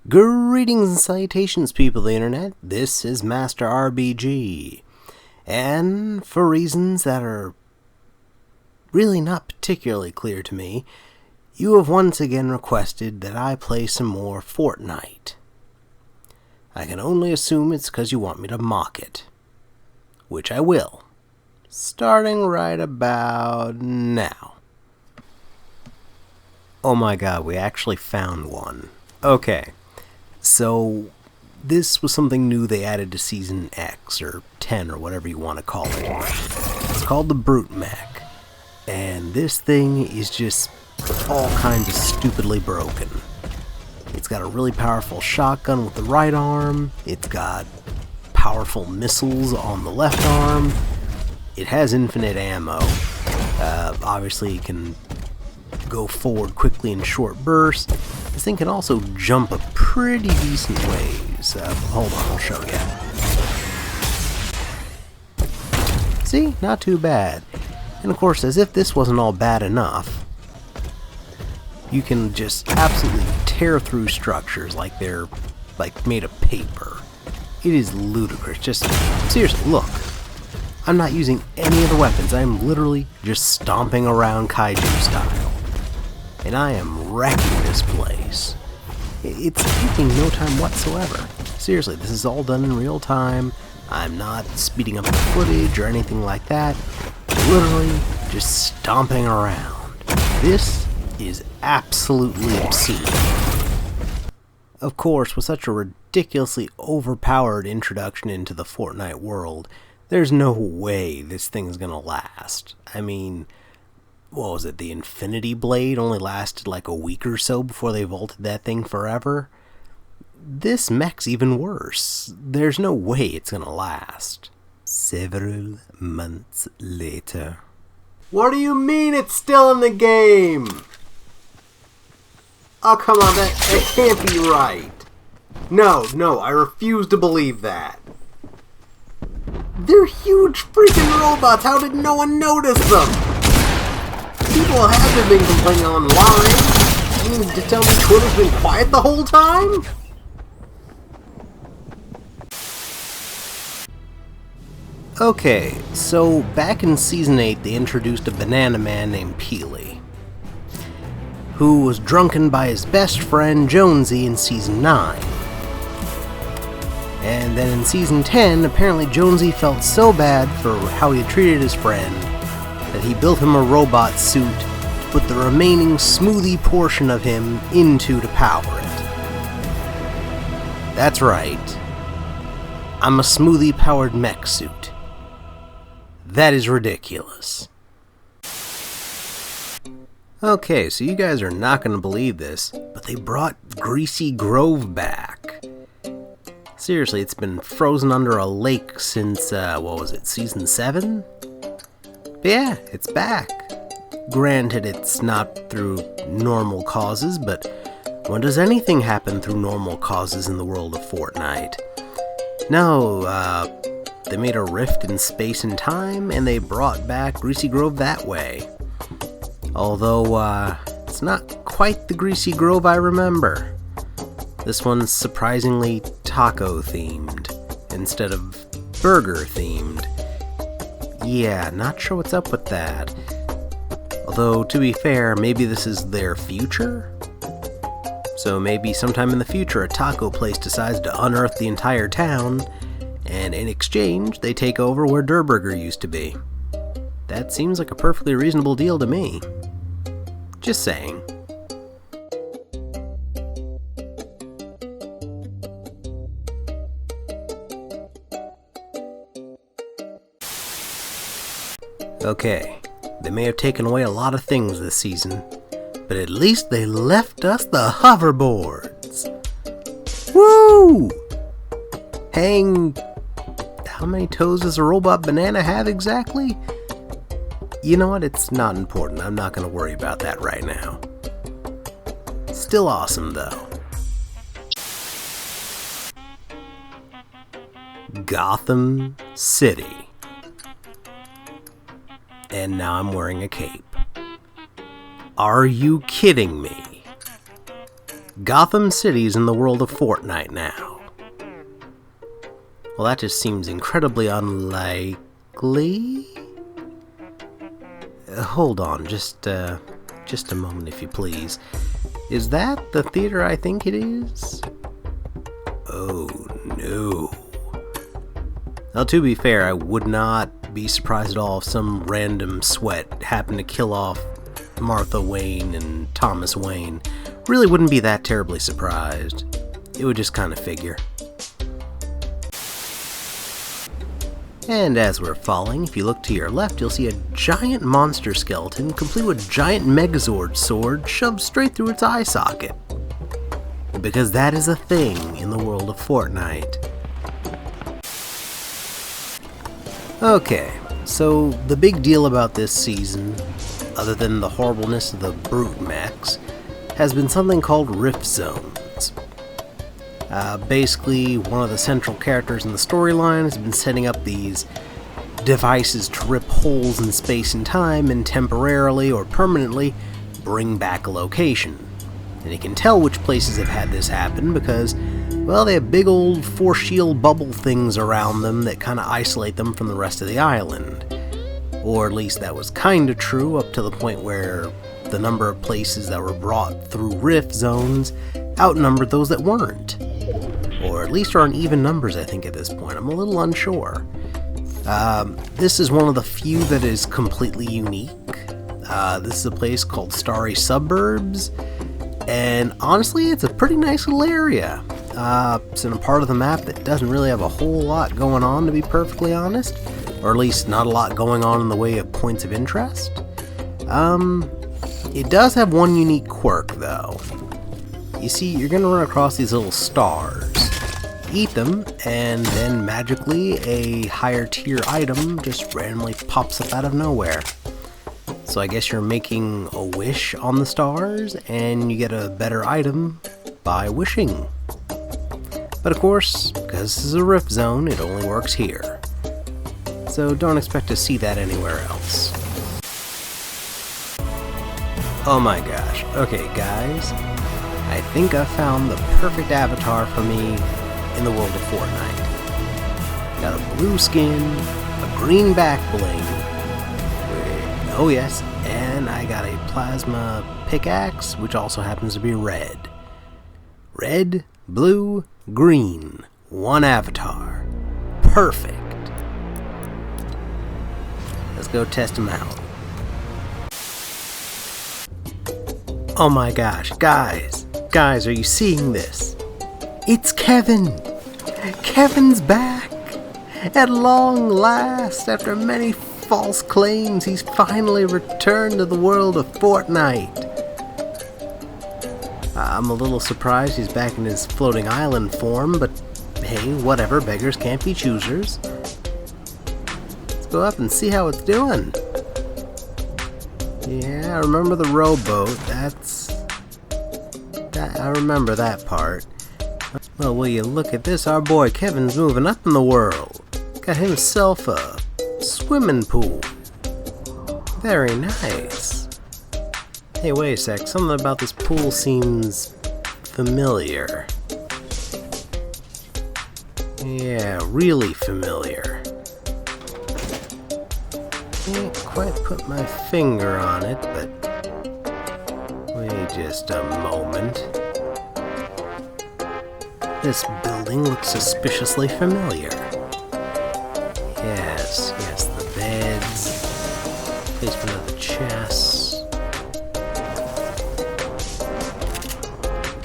Greetings and salutations, people of the internet. This is Master RBG. And for reasons that are really not particularly clear to me, you have once again requested that I play some more Fortnite. I can only assume it's because you want me to mock it. Which I will. Starting right about now. Oh my god, we actually found one. Okay. So, this was something new they added to Season X, or 10, or whatever you want to call it. It's called the Brute Mech. And this thing is just all kinds of stupidly broken. It's got a really powerful shotgun with the right arm. It's got powerful missiles on the left arm. It has infinite ammo. Obviously, it can go forward quickly in short bursts. This thing can also jump a pretty decent ways. Hold on, I'll show you. See? Not too bad. And of course, as if this wasn't all bad enough, you can just absolutely tear through structures like they're made of paper. It is ludicrous. Just seriously, look. I'm not using any of the weapons. I'm literally just stomping around kaiju style. And I am wrecking this place. It's taking no time whatsoever. Seriously, this is all done in real time. I'm not speeding up the footage or anything like that. Literally just stomping around. This is absolutely obscene. Of course, with such a ridiculously overpowered introduction into the Fortnite world, there's no way this thing's gonna last. I mean, what was it, the Infinity Blade only lasted like a week or so before they vaulted that thing forever? This mech's even worse. There's no way it's gonna last. Several months later. What do you mean it's still in the game? Oh, come on, that can't be right. No, I refuse to believe that. They're huge freaking robots. How did no one notice them? People haven't been complaining online. You mean to tell me Twitter's been quiet the whole time? Okay, so back in Season 8 they introduced a banana man named Peely, who was drunken by his best friend Jonesy in Season 9. And then in Season 10, apparently Jonesy felt so bad for how he had treated his friend that he built him a robot suit to put the remaining smoothie portion of him into to power it. That's right. I'm a smoothie-powered mech suit. That is ridiculous. Okay, so you guys are not going to believe this, but they brought Greasy Grove back. Seriously, it's been frozen under a lake since, Season 7? But yeah, it's back. Granted, it's not through normal causes, but when does anything happen through normal causes in the world of Fortnite? No, they made a rift in space and time, and they brought back Greasy Grove that way. Although, it's not quite the Greasy Grove I remember. This one's surprisingly taco-themed, instead of burger-themed. Yeah, not sure what's up with that. Although, to be fair, maybe this is their future? So maybe sometime in the future a taco place decides to unearth the entire town, and in exchange, they take over where Durr Burger used to be. That seems like a perfectly reasonable deal to me. Just saying. Okay, they may have taken away a lot of things this season, but at least they left us the hoverboards. Woo! How many toes does a robot banana have exactly? You know what, it's not important. I'm not going to worry about that right now. Still awesome, though. Gotham City. And now I'm wearing a cape. Are you kidding me? Gotham City's in the world of Fortnite now. Well, that just seems incredibly unlikely. Hold on, just a moment if you please. Is that the theater I think it is? Oh no. Now, to be fair, I would not be surprised at all if some random sweat happened to kill off Martha Wayne and Thomas Wayne. Really wouldn't be that terribly surprised. It would just kind of figure. And as we're falling, if you look to your left, you'll see a giant monster skeleton, complete with a giant Megazord sword shoved straight through its eye socket. Because that is a thing in the world of Fortnite. Okay, so the big deal about this season, other than the horribleness of the brute mechs, has been something called rift zones. Basically, one of the central characters in the storyline has been setting up these devices to rip holes in space and time and temporarily or permanently bring back a location. And you can tell which places have had this happen because, well, they have big old force shield bubble things around them that kind of isolate them from the rest of the island. Or at least that was kind of true up to the point where the number of places that were brought through rift zones outnumbered those that weren't. Or at least are in even numbers, I think, at this point. I'm a little unsure. This is one of the few that is completely unique. This is a place called Starry Suburbs, and honestly, it's a pretty nice little area. It's in a part of the map that doesn't really have a whole lot going on, to be perfectly honest. Or at least not a lot going on in the way of points of interest. It does have one unique quirk, though. You see, you're going to run across these little stars. Eat them, and then magically a higher tier item just randomly pops up out of nowhere. So I guess you're making a wish on the stars, and you get a better item by wishing. But of course, because this is a rift zone, it only works here. So don't expect to see that anywhere else. Oh my gosh. Okay, guys. I think I found the perfect avatar for me in the world of Fortnite. Got a blue skin, a green back bling. Oh yes, and I got a plasma pickaxe, which also happens to be red. Red, blue, green. One avatar. Perfect. Let's go test them out. Oh my gosh, guys, are you seeing this? It's Kevin! Kevin's back! At long last, after many false claims, he's finally returned to the world of Fortnite. I'm a little surprised he's back in his floating island form, but hey, whatever, beggars can't be choosers. Let's go up and see how it's doing. Yeah, I remember the rowboat. I remember that part. Well, will you look at this? Our boy Kevin's moving up in the world. Got himself a swimming pool. Very nice. Hey, wait a sec. Something about this pool seems familiar. Yeah, really familiar. Can't quite put my finger on it, but wait just a moment. This building looks suspiciously familiar. Yes, the beds, placement of the chests.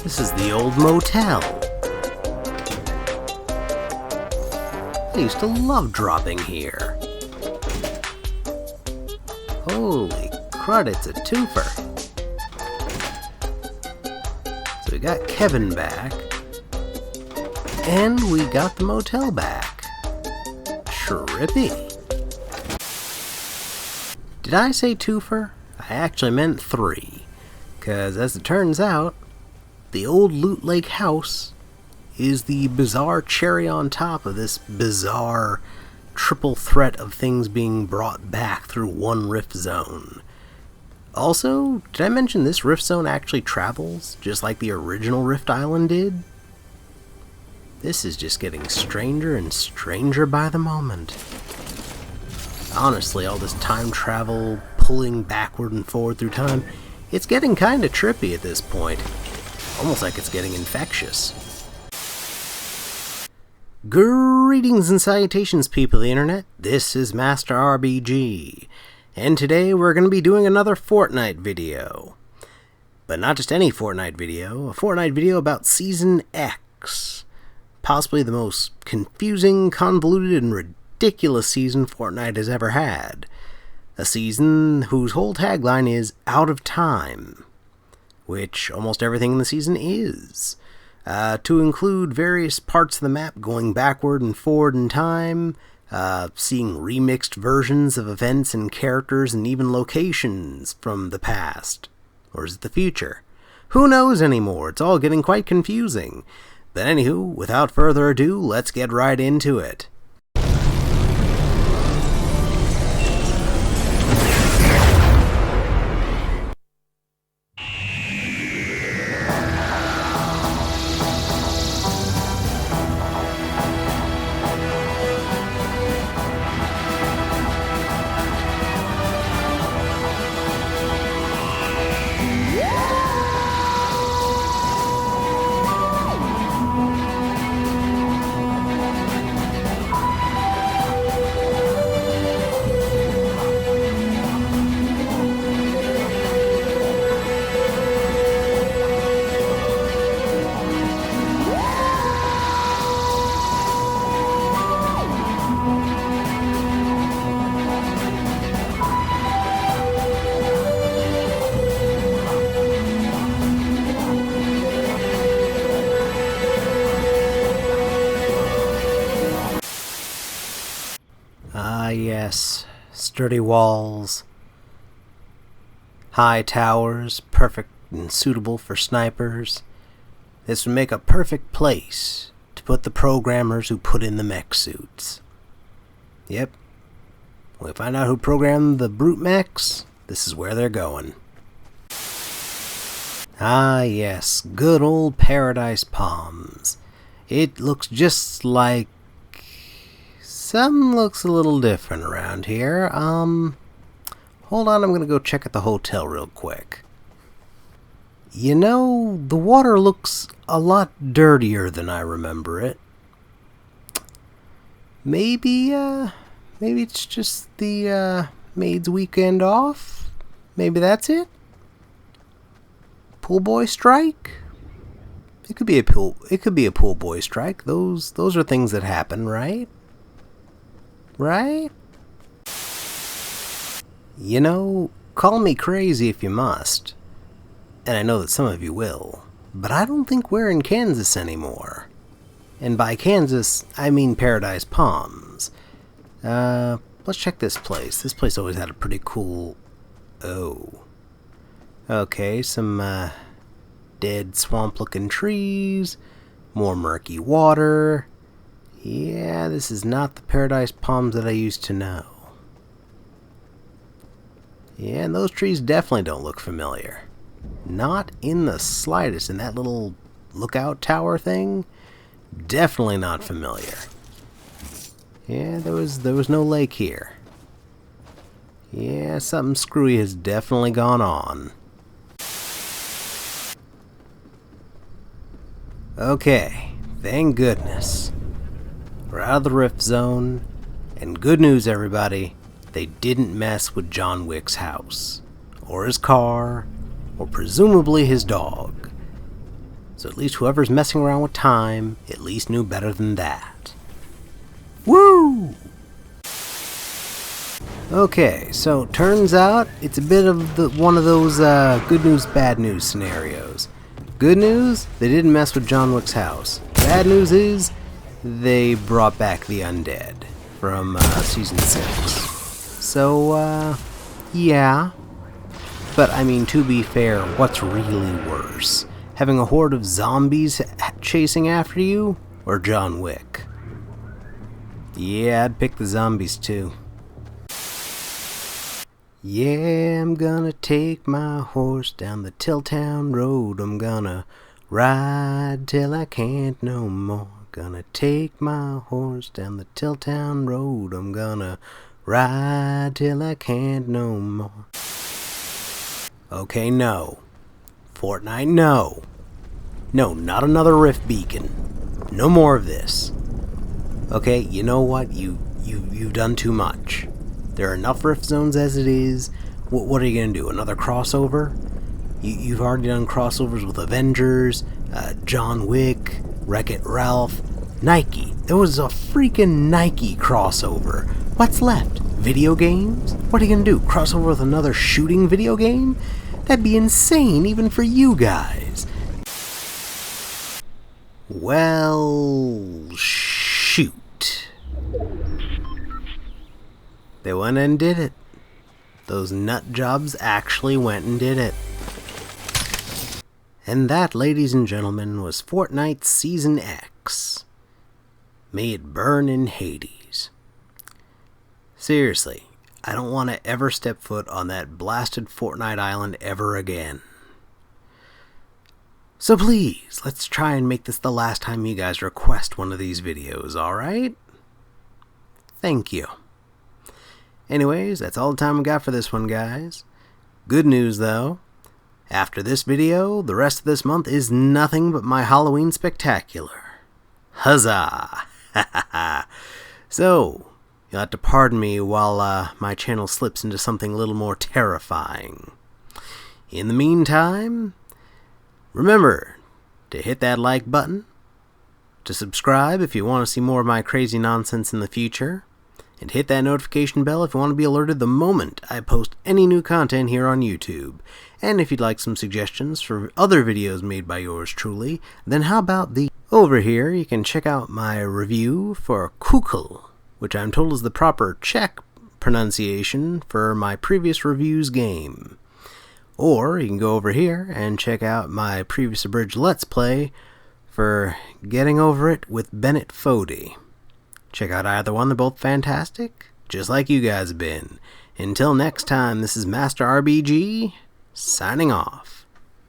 This is the old motel. I used to love dropping here. Holy crud, it's a twofer. So we got Kevin back. And we got the motel back. Trippy. Did I say twofer? I actually meant 3. Because as it turns out, the old Loot Lake house is the bizarre cherry on top of this bizarre triple threat of things being brought back through one rift zone. Also, did I mention this rift zone actually travels, just like the original Rift Island did? This is just getting stranger and stranger by the moment. Honestly, all this time travel, pulling backward and forward through time, it's getting kinda trippy at this point. Almost like it's getting infectious. Greetings and salutations, people of the internet. This is Master RBG. And today we're going to be doing another Fortnite video. But not just any Fortnite video, a Fortnite video about Season X. Possibly the most confusing, convoluted, and ridiculous season Fortnite has ever had. A season whose whole tagline is out of time. Which almost everything in the season is. To include various parts of the map going backward and forward in time, seeing remixed versions of events and characters and even locations from the past. Or is it the future? Who knows anymore? It's all getting quite confusing. But anywho, without further ado, let's get right into it. Yes, sturdy walls, high towers, perfect and suitable for snipers. This would make a perfect place to put the programmers who put in the mech suits. Yep, when we find out who programmed the brute mechs, this is where they're going. Ah yes, good old Paradise Palms. It looks just like... Something looks a little different around here. Hold on, I'm gonna go check at the hotel real quick. You know, the water looks a lot dirtier than I remember it. Maybe it's just the, maid's weekend off? Maybe that's it? Pool boy strike? It could be a pool boy strike. Those are things that happen, right? Right? You know, call me crazy if you must, and I know that some of you will, but I don't think we're in Kansas anymore. And by Kansas, I mean Paradise Palms. Let's check this place. This place always had a pretty cool... Oh. Okay, some, dead swamp-looking trees, more murky water... Yeah, this is not the Paradise Palms that I used to know. Yeah, and those trees definitely don't look familiar. Not in the slightest. And that little lookout tower thing, definitely not familiar. Yeah, there was no lake here. Yeah, something screwy has definitely gone on. Okay, thank goodness. We're out of the rift zone, and good news everybody, they didn't mess with John Wick's house, or his car, or presumably his dog. So at least whoever's messing around with time at least knew better than that. Woo! Okay, so turns out it's a bit of one of those good news, bad news scenarios. Good news, they didn't mess with John Wick's house. Bad news is, they brought back the undead from Season 6. So, yeah. But, I mean, to be fair, what's really worse? Having a horde of zombies chasing after you? Or John Wick? Yeah, I'd pick the zombies too. Yeah, I'm gonna take my horse down the Tilltown Road. I'm gonna ride till I can't no more. Gonna take my horse down the Tilltown Road. I'm gonna ride till I can't no more. Okay, no. Fortnite, no. No, not another rift beacon. No more of this. Okay, you know what? You've done too much. There are enough rift zones as it is. What are you gonna do? Another crossover? You've already done crossovers with Avengers, John Wick, Wreck-It Ralph, Nike. There was a freaking Nike crossover. What's left? Video games? What are you gonna do? Crossover with another shooting video game? That'd be insane even for you guys. Well, shoot. They went and did it. Those nut jobs actually went and did it. And that, ladies and gentlemen, was Fortnite Season X. May it burn in Hades. Seriously, I don't want to ever step foot on that blasted Fortnite island ever again. So please, let's try and make this the last time you guys request one of these videos, alright? Thank you. Anyways, that's all the time we got for this one, guys. Good news, though. After this video, the rest of this month is nothing but my Halloween spectacular. Huzzah! So, you'll have to pardon me while my channel slips into something a little more terrifying. In the meantime, remember to hit that like button, to subscribe if you want to see more of my crazy nonsense in the future, and hit that notification bell if you want to be alerted the moment I post any new content here on YouTube. And if you'd like some suggestions for other videos made by yours truly, then how about over here you can check out my review for Kukl, which I'm told is the proper Czech pronunciation for my previous reviews game. Or you can go over here and check out my previous Abridged Let's Play for Getting Over It with Bennett Fodey. Check out either one, they're both fantastic, just like you guys have been. Until next time, this is Master RBG, signing off.